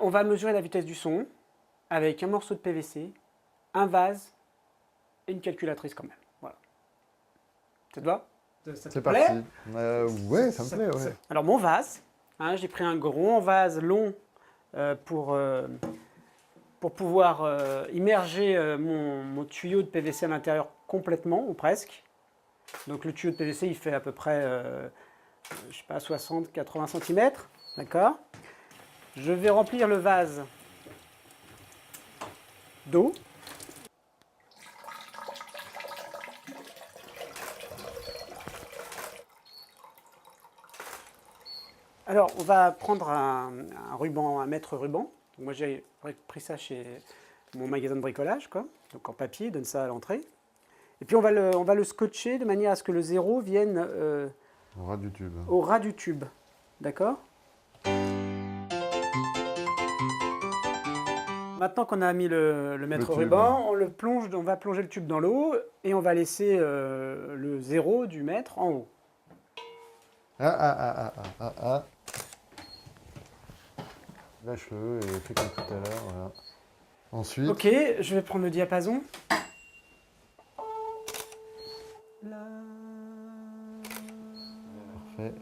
on va mesurer la vitesse du son avec un morceau de PVC, un vase et une calculatrice quand même. Voilà. Ça te va? Ça te C'est plaît? parti. Ouais, ça me plaît, ouais. Alors mon vase, hein, j'ai pris un grand vase long pour pouvoir immerger mon tuyau de PVC à l'intérieur complètement, ou presque. Donc le tuyau de PVC, il fait à peu près, je sais pas, 60-80 cm. D'accord? Je vais remplir le vase d'eau. Alors, on va prendre un ruban, un mètre ruban. Moi, j'ai pris ça chez mon magasin de bricolage, quoi. Donc en papier, donne ça à l'entrée. Et puis on va le scotcher de manière à ce que le zéro vienne Au ras du tube. au ras du tube. D'accord? Maintenant qu'on a mis le mètre tube. ruban, on va plonger le tube dans l'eau et on va laisser le zéro du mètre en haut. Ah. Lâche-le et fais comme tout à l'heure, voilà. Ensuite, Ok, je vais prendre le diapason. parfait.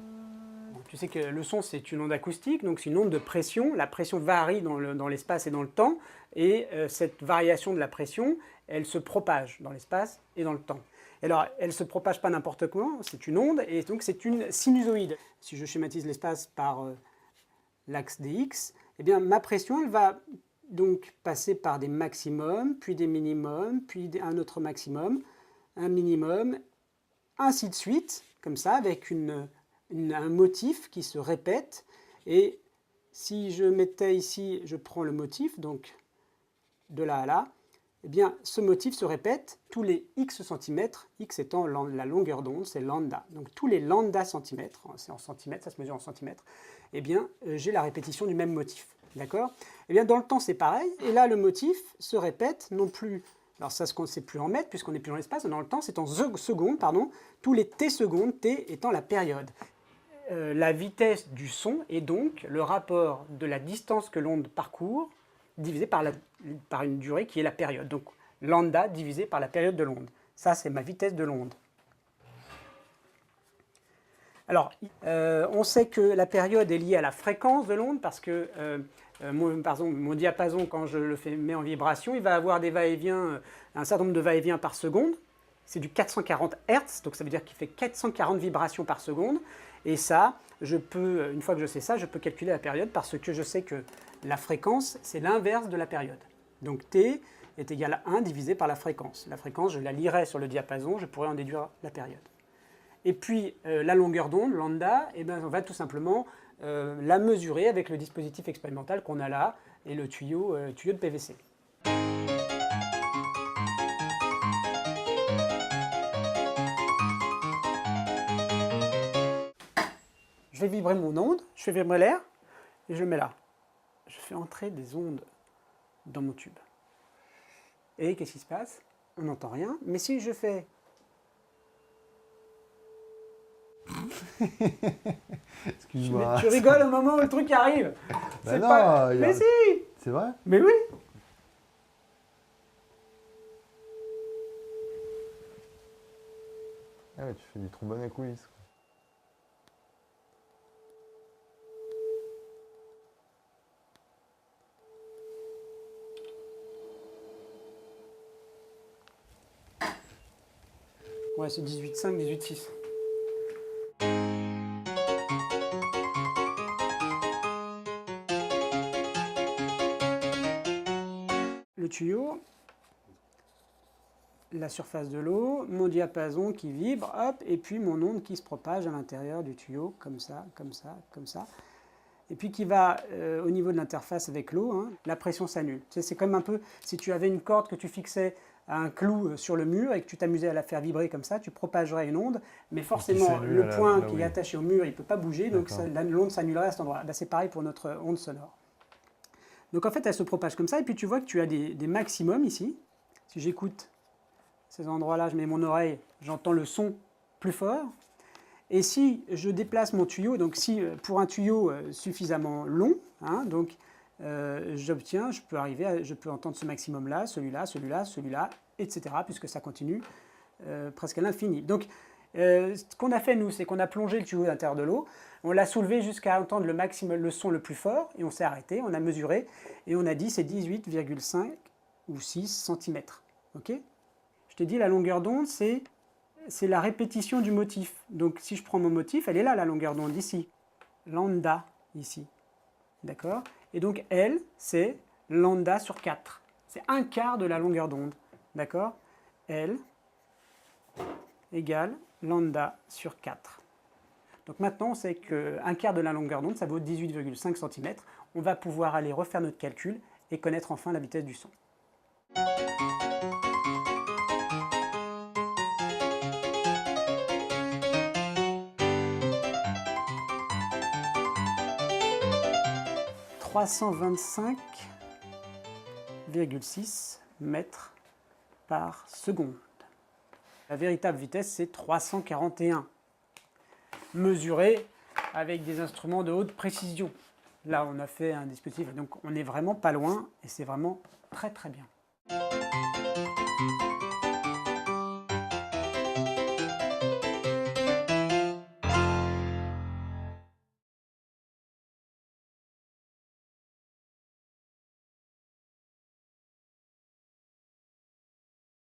Tu sais que le son, c'est une onde acoustique, donc c'est une onde de pression. La pression varie dans l'espace et dans le temps, et cette variation de la pression, elle se propage dans l'espace et dans le temps. Et alors, elle ne se propage pas n'importe comment, c'est une onde, et donc c'est une sinusoïde. Si je schématise l'espace par l'axe dx, eh bien ma pression, elle va donc passer par des maximums, puis des minimums, puis un autre maximum, un minimum, ainsi de suite, comme ça, avec un motif qui se répète. Et si je mettais ici, je prends le motif, donc de là à là, eh bien ce motif se répète tous les x centimètres, x étant la longueur d'onde, c'est lambda. Donc tous les lambda centimètres, c'est en centimètres, ça se mesure en centimètres, eh bien j'ai la répétition du même motif. D'accord? Eh bien dans le temps c'est pareil, et là le motif se répète non plus. Alors ça, c'est plus en mètres, puisqu'on n'est plus dans l'espace, dans le temps, c'est en secondes, pardon, tous les t secondes, t étant la période. La vitesse du son est donc le rapport de la distance que l'onde parcourt divisé par une durée qui est la période. Donc lambda divisé par la période de l'onde. Ça, c'est ma vitesse de l'onde. Alors, on sait que la période est liée à la fréquence de l'onde parce que mon diapason, quand je le mets en vibration, il va avoir des va-et-vient, un certain nombre de va-et-vient par seconde. C'est du 440 Hz, donc ça veut dire qu'il fait 440 vibrations par seconde. Et ça, une fois que je sais ça, je peux calculer la période parce que je sais que la fréquence, c'est l'inverse de la période. Donc T est égal à 1 divisé par la fréquence. La fréquence, je la lirai sur le diapason, je pourrais en déduire la période. Et puis la longueur d'onde, lambda, eh bien, on va tout simplement la mesurer avec le dispositif expérimental qu'on a là et le tuyau de PVC. Je vais vibrer mon onde, je fais vibrer l'air et je le mets là. Je fais entrer des ondes dans mon tube. Et qu'est-ce qui se passe? On n'entend rien. Mais si je fais... Excuse-moi. Tu rigoles au moment où le truc arrive. Bah non, pas... Mais si. C'est vrai? Mais oui. Ah ouais, tu fais du trombone à coulisses. Ouais, c'est 18,5, 18,6. Le tuyau, la surface de l'eau, mon diapason qui vibre, hop, et puis mon onde qui se propage à l'intérieur du tuyau, comme ça, comme ça, comme ça. Et puis qui va, au niveau de l'interface avec l'eau, hein, la pression s'annule. Tu sais, c'est comme un peu, si tu avais une corde que tu fixais à un clou sur le mur et que tu t'amusais à la faire vibrer comme ça, tu propagerais une onde, mais forcément le point qui est attaché au mur, il ne peut pas bouger, donc l'onde s'annulerait à cet endroit. C'est pareil pour notre onde sonore. Donc en fait, elle se propage comme ça, et puis tu vois que tu as des maximums ici. Si j'écoute ces endroits-là, je mets mon oreille, j'entends le son plus fort. Et si je déplace mon tuyau, donc si pour un tuyau suffisamment long, hein, donc j'obtiens, je peux entendre ce maximum-là, celui-là, celui-là, celui-là, etc. puisque ça continue presque à l'infini. Donc, ce qu'on a fait, nous, c'est qu'on a plongé le tuyau à l'intérieur de l'eau, on l'a soulevé jusqu'à entendre le son le plus fort, et on s'est arrêté, on a mesuré, et on a dit c'est 18,5 ou 6 cm. Okay, je t'ai dit, la longueur d'onde, c'est la répétition du motif. Donc, si je prends mon motif, elle est là, la longueur d'onde, ici. Lambda, ici. D'accord? Et donc, L, c'est lambda sur 4. C'est un quart de la longueur d'onde. D'accord? L égale lambda sur 4. Donc maintenant, on sait qu'un quart de la longueur d'onde, ça vaut 18,5 cm. On va pouvoir aller refaire notre calcul et connaître enfin la vitesse du son. « 325,6 mètres par seconde. La véritable vitesse, c'est 341, mesurée avec des instruments de haute précision. Là, on a fait un dispositif, donc on n'est vraiment pas loin, et c'est vraiment très très bien.